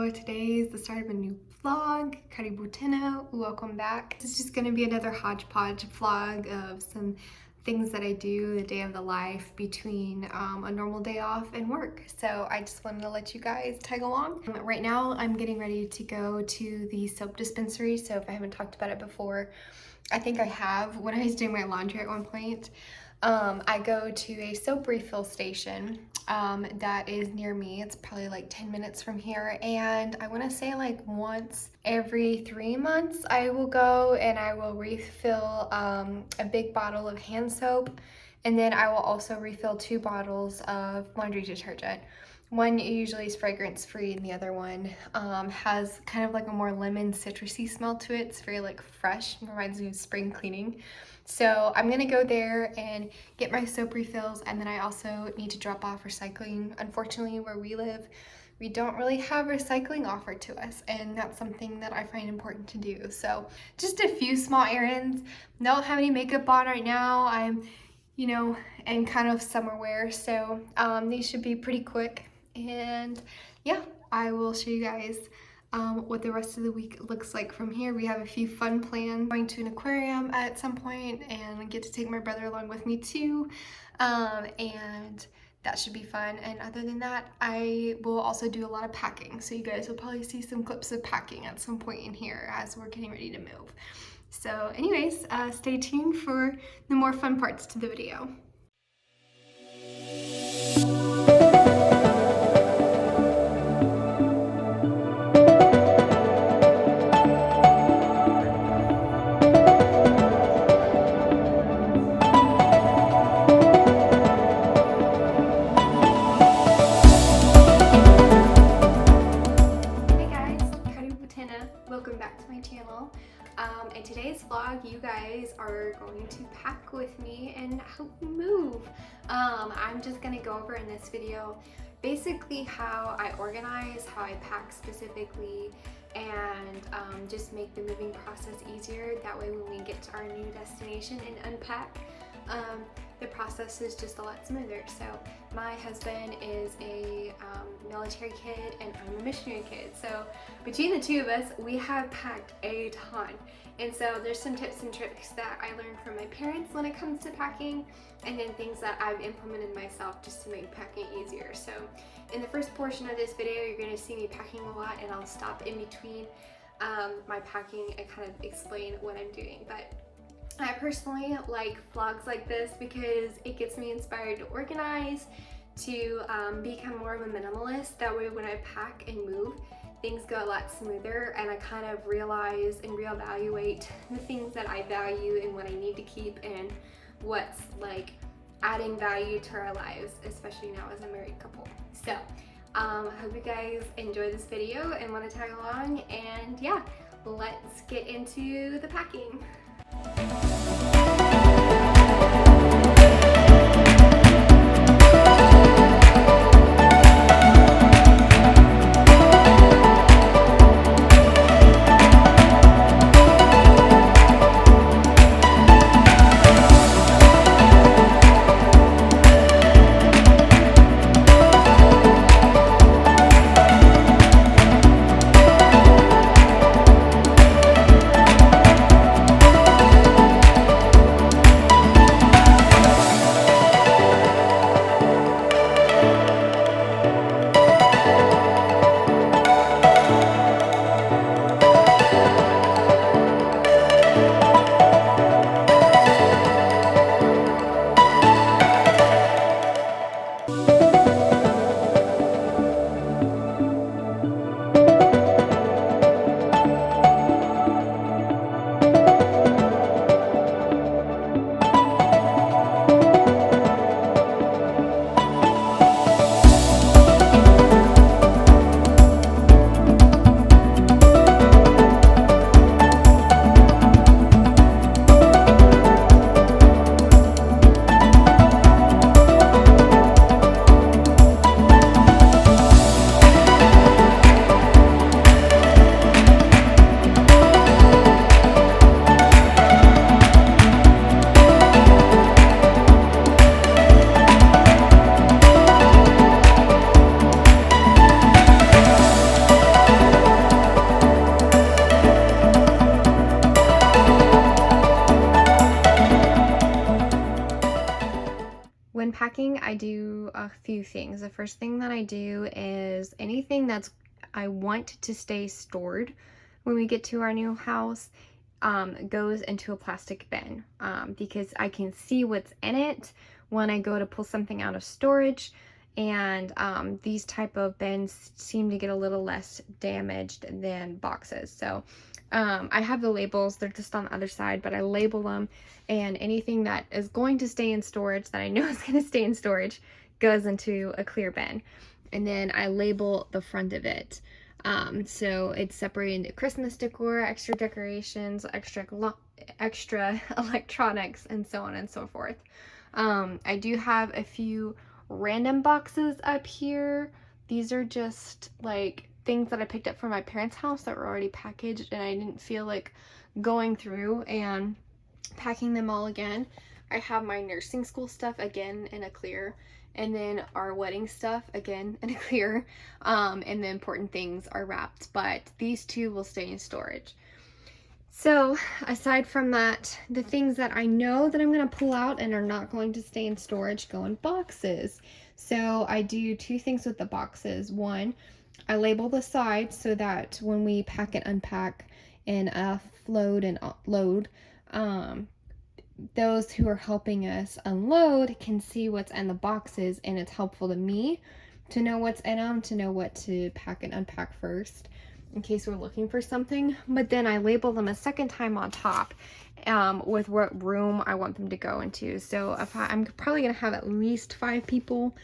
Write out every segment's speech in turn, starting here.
So today is the start of a new vlog. Karibu tena, welcome back. This is just gonna be another hodgepodge vlog of some things that I do the day of the life between a normal day off and work. So I just wanted to let you guys tag along. Right now I'm getting ready to go to the soap dispensary. So if I haven't talked about it before, I think I have when I was doing my laundry at one point. I go to a soap refill station that is near me. It's probably like 10 minutes from here, and I want to say like once every 3 months I will go and I will refill a big bottle of hand soap, and then I will also refill 2 bottles of laundry detergent. One usually is fragrance free and the other one has kind of like a more lemon citrusy smell to it. It's very like fresh, reminds me of spring cleaning. So I'm gonna go there and get my soap refills, and then I also need to drop off recycling. Unfortunately, where we live, we don't really have recycling offered to us, and that's something that I find important to do. So just a few small errands. Don't have any makeup on right now. I'm, in kind of summer wear, so these should be pretty quick. And yeah, I will show you guys what the rest of the week looks like from here. We have a few fun plans. Going to an aquarium at some point, and I get to take my brother along with me too, and that should be fun. And other than that, I will also do a lot of packing, so you guys will probably see some clips of packing at some point in here as we're getting ready to move. So anyways, stay tuned for the more fun parts to the video. Welcome back to my channel. In today's vlog, you guys are going to pack with me and help me move. I'm just gonna go over in this video basically how I organize, how I pack specifically, and just make the moving process easier. That way when we get to our new destination and unpack, the process is just a lot smoother. So my husband is a military kid and I'm a missionary kid. So between the two of us, we have packed a ton. And so there's some tips and tricks that I learned from my parents when it comes to packing, and then things that I've implemented myself just to make packing easier. So in the first portion of this video, you're gonna see me packing a lot, and I'll stop in between my packing and kind of explain what I'm doing. But I personally like vlogs like this because it gets me inspired to organize, to become more of a minimalist. That way when I pack and move, things go a lot smoother, and I kind of realize and reevaluate the things that I value and what I need to keep and what's like adding value to our lives, especially now as a married couple. So I hope you guys enjoy this video and want to tag along, and yeah, let's get into the packing. when packing, I do a few things. The first thing that I do is anything I want to stay stored when we get to our new house goes into a plastic bin because I can see what's in it when I go to pull something out of storage. And these type of bins seem to get a little less damaged than boxes. So I have the labels, they're just on the other side, but I label them, and anything that is going to stay in storage that I know is going to stay in storage goes into a clear bin. And then I label the front of it. So it's separated into Christmas decor, extra decorations, extra electronics, and so on and so forth. I do have a few random boxes up here. These are just like things that I picked up from my parents' house that were already packaged, and I didn't feel like going through and packing them all again. I have my nursing school stuff again in a clear, and then our wedding stuff again in a clear, and the important things are wrapped, but these two will stay in storage. So aside from that, the things that I know that I'm going to pull out and are not going to stay in storage go in boxes. So I do two things with the boxes. One, I label the sides so that when we pack and unpack and load and load, those who are helping us unload can see what's in the boxes, and it's helpful to me to know what's in them, to know what to pack and unpack first in case we're looking for something. But then I label them a second time on top with what room I want them to go into. So if I'm probably gonna have at least 5 people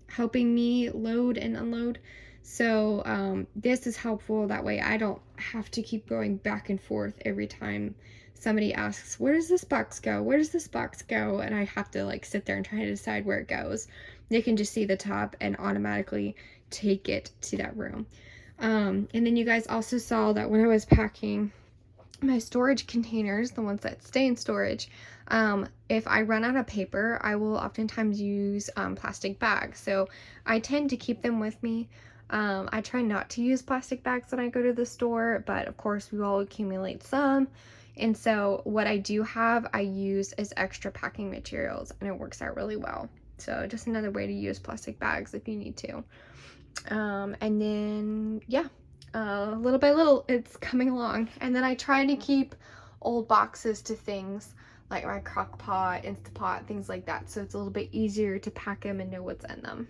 helping me load and unload. So this is helpful. That way I don't have to keep going back and forth every time somebody asks, where does this box go? Where does this box go? And I have to like sit there and try to decide where it goes. They can just see the top and automatically take it to that room. And then you guys also saw that when I was packing my storage containers, the ones that stay in storage, if I run out of paper, I will oftentimes use plastic bags. So I tend to keep them with me. I try not to use plastic bags when I go to the store, but of course we all accumulate some. And so what I do have, I use as extra packing materials, and it works out really well. So just another way to use plastic bags if you need to. And then, yeah, little by little, it's coming along. And then I try to keep old boxes to things like my crock pot, Instapot, things like that. So it's a little bit easier to pack them and know what's in them.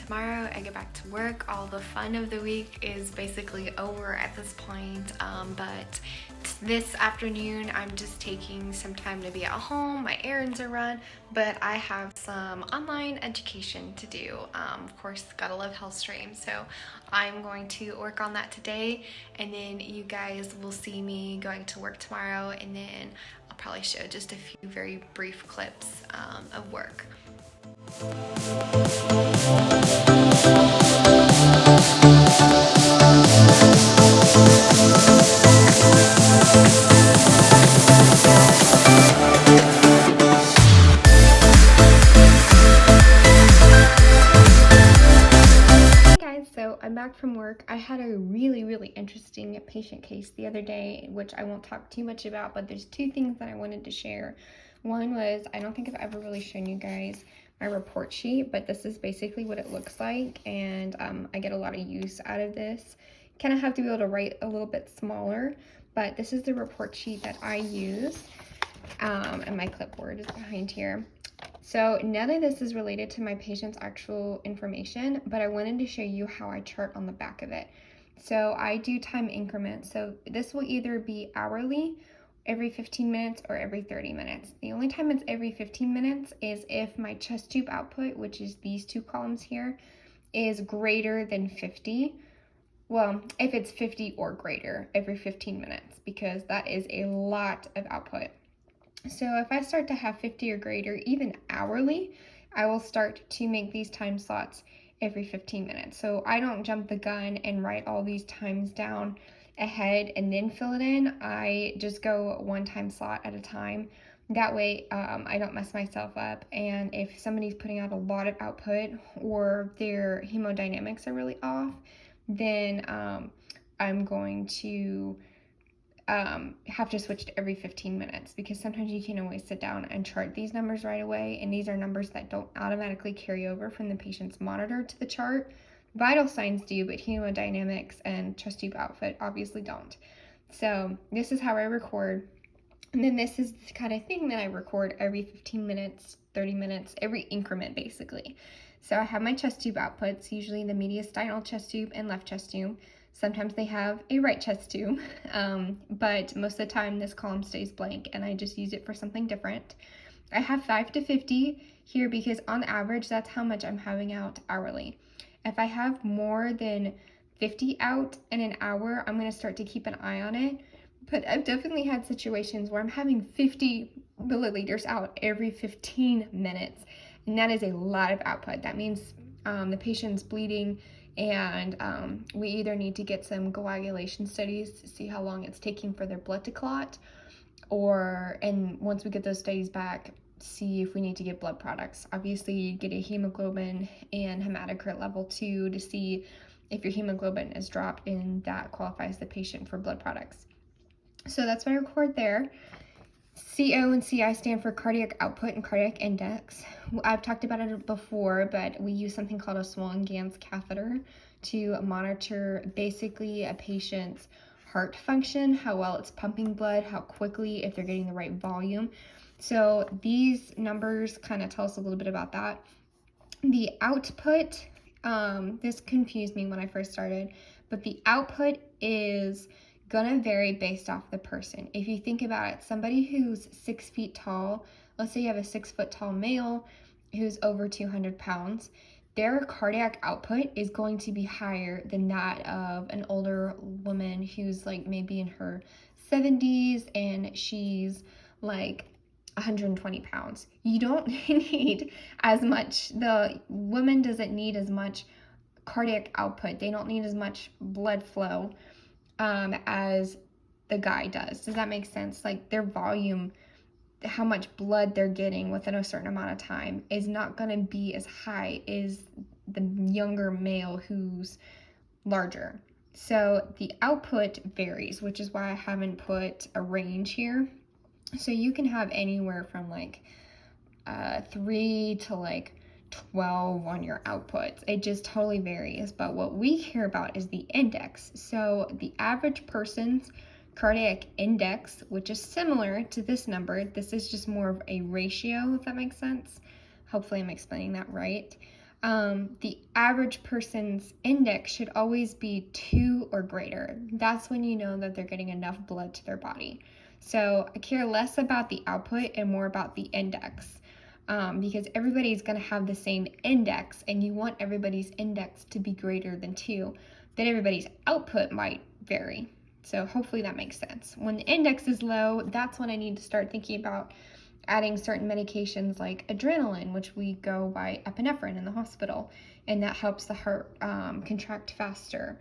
Tomorrow I get back to work. All the fun of the week is basically over at this point, but this afternoon I'm just taking some time to be at home. My errands are run, but I have some online education to do. Of course, gotta love HealthStream, so I'm going to work on that today, and then you guys will see me going to work tomorrow, and then I'll probably show just a few very brief clips of work. So I'm back from work. I had a really interesting patient case the other day, which I won't talk too much about, but there's 2 things that I wanted to share. One was, I don't think I've ever really shown you guys my report sheet, but this is basically what it looks like, and I get a lot of use out of this. Kind of have to be able to write a little bit smaller, but this is the report sheet that I use, and my clipboard is behind here. So none of this is related to my patient's actual information, but I wanted to show you how I chart on the back of it. So I do time increments. So this will either be hourly, every 15 minutes, or every 30 minutes. The only time it's every 15 minutes is if my chest tube output, which is these two columns here, is greater than 50. Well, if it's 50 or greater every 15 minutes, because that is a lot of output. So if I start to have 50 or greater, even hourly, I will start to make these time slots every 15 minutes. So I don't jump the gun and write all these times down ahead and then fill it in. I just go one time slot at a time. That way I don't mess myself up. And if somebody's putting out a lot of output or their hemodynamics are really off, then I'm going to have to switch to every 15 minutes, because sometimes you can't always sit down and chart these numbers right away, and these are numbers that don't automatically carry over from the patient's monitor to the chart. Vital signs do, but hemodynamics and chest tube output obviously don't. So this is how I record, and then this is the kind of thing that I record every 15 minutes, 30 minutes, every increment basically. So I have my chest tube outputs, usually the mediastinal chest tube and left chest tube. Sometimes they have a right chest tube, but most of the time this column stays blank and I just use it for something different. I have 5 to 50 here because on average that's how much I'm having out hourly. If I have more than 50 out in an hour, I'm going to start to keep an eye on it. But I've definitely had situations where I'm having 50 milliliters out every 15 minutes, and that is a lot of output. That means the patient's bleeding, and we either need to get some coagulation studies to see how long it's taking for their blood to clot, and once we get those studies back, see if we need to get blood products. Obviously, you get a hemoglobin and hematocrit level 2 to see if your hemoglobin is dropped, and that qualifies the patient for blood products. So that's what I record there. CO and CI stand for cardiac output and cardiac index. I've talked about it before, but we use something called a Swan-Ganz catheter to monitor basically a patient's heart function, how well it's pumping blood, how quickly, if they're getting the right volume. So these numbers kind of tell us a little bit about that. The output, this confused me when I first started, but the output is gonna vary based off the person. If you think about it, somebody who's 6 feet tall, let's say you have a 6 foot tall male who's over 200 pounds, their cardiac output is going to be higher than that of an older woman who's like maybe in her 70s and she's like 120 pounds. You don't need as much, the woman doesn't need as much cardiac output. They don't need as much blood flow as the guy does. Does that make sense? Like their volume, how much blood they're getting within a certain amount of time is not going to be as high as the younger male who's larger. So the output varies, which is why I haven't put a range here. So you can have anywhere from like 3 to like 12 on your outputs. It just totally varies. But what we care about is the index. So the average person's cardiac index, which is similar to this number, this is just more of a ratio, if that makes sense. Hopefully I'm explaining that right. The average person's index should always be 2 or greater. That's when you know that they're getting enough blood to their body. So I care less about the output and more about the index. Because everybody's going to have the same index, and you want everybody's index to be greater than 2. Then everybody's output might vary. So hopefully that makes sense. When the index is low, that's when I need to start thinking about adding certain medications like adrenaline, which we go by epinephrine in the hospital, and that helps the heart contract faster.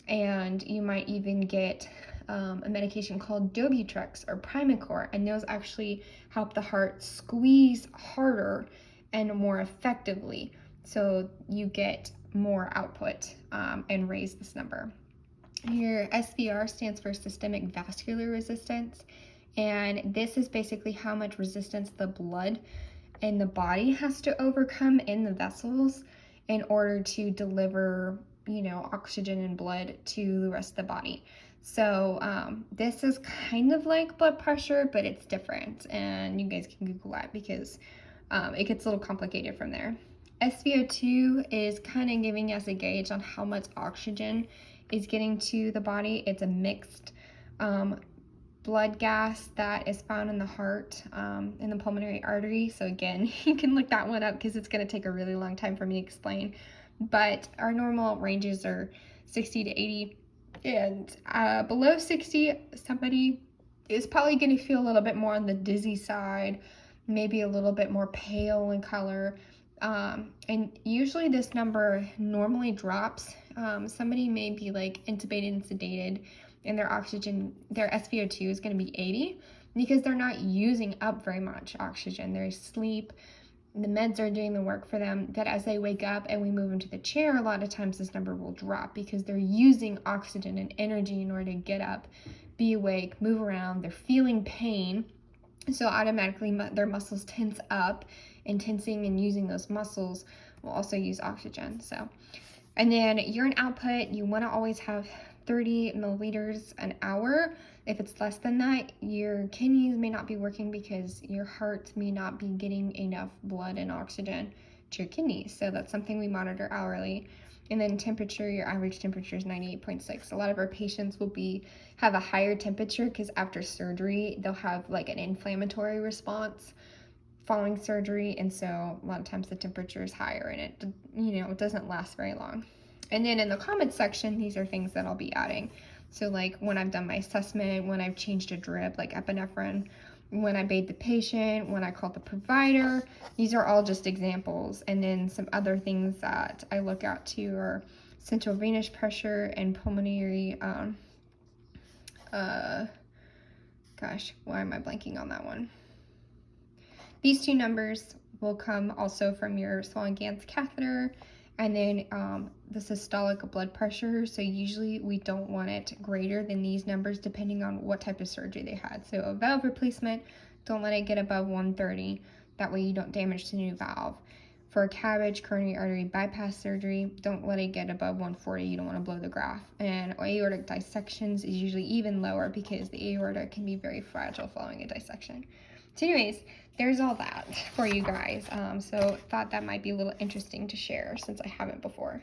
And you might even get a medication called Dobutrex or Primacor, and those actually help the heart squeeze harder and more effectively, so you get more output and raise this number. Your SVR stands for systemic vascular resistance, and this is basically how much resistance the blood in the body has to overcome in the vessels in order to deliver, you know, oxygen and blood to the rest of the body. So this is kind of like blood pressure, but it's different, and you guys can Google that because it gets a little complicated from there. SpO2 is kind of giving us a gauge on how much oxygen is getting to the body. It's a mixed blood gas that is found in the heart, in the pulmonary artery. So again, you can look that one up because it's going to take a really long time for me to explain. But our normal ranges are 60 to 80, and below 60, somebody is probably going to feel a little bit more on the dizzy side, maybe a little bit more pale in color. And usually this number normally drops. Somebody may be like intubated and sedated, and their oxygen, their SpO2 is going to be 80 because they're not using up very much oxygen. They're asleep. The meds are doing the work for them. But as they wake up and we move into the chair, a lot of times this number will drop because they're using oxygen and energy in order to get up, be awake, move around. They're feeling pain. So automatically their muscles tense up, and tensing and using those muscles will also use oxygen. So, and then urine output, you want to always have 30 milliliters an hour. If it's less than that, your kidneys may not be working because your heart may not be getting enough blood and oxygen to your kidneys. So that's something we monitor hourly. And then temperature, your average temperature is 98.6. A lot of our patients will have a higher temperature because after surgery, they'll have like an inflammatory response following surgery. And so a lot of times the temperature is higher, and it, you know, it doesn't last very long. And then in the comments section, these are things that I'll be adding. So like when I've done my assessment, when I've changed a drip like epinephrine, when I bathed the patient, when I called the provider, these are all just examples. And then some other things that I look at too are central venous pressure and pulmonary, gosh, why am I blanking on that one? These two numbers will come also from your Swan-Ganz catheter, and then the systolic blood pressure. So usually we don't want it greater than these numbers depending on what type of surgery they had. So a valve replacement, don't let it get above 130. That way you don't damage the new valve. For a CABG, coronary artery bypass surgery, don't let it get above 140. You don't want to blow the graft. And aortic dissections is usually even lower because the aorta can be very fragile following a dissection. So anyways, there's all that for you guys. So thought that might be a little interesting to share since I haven't before.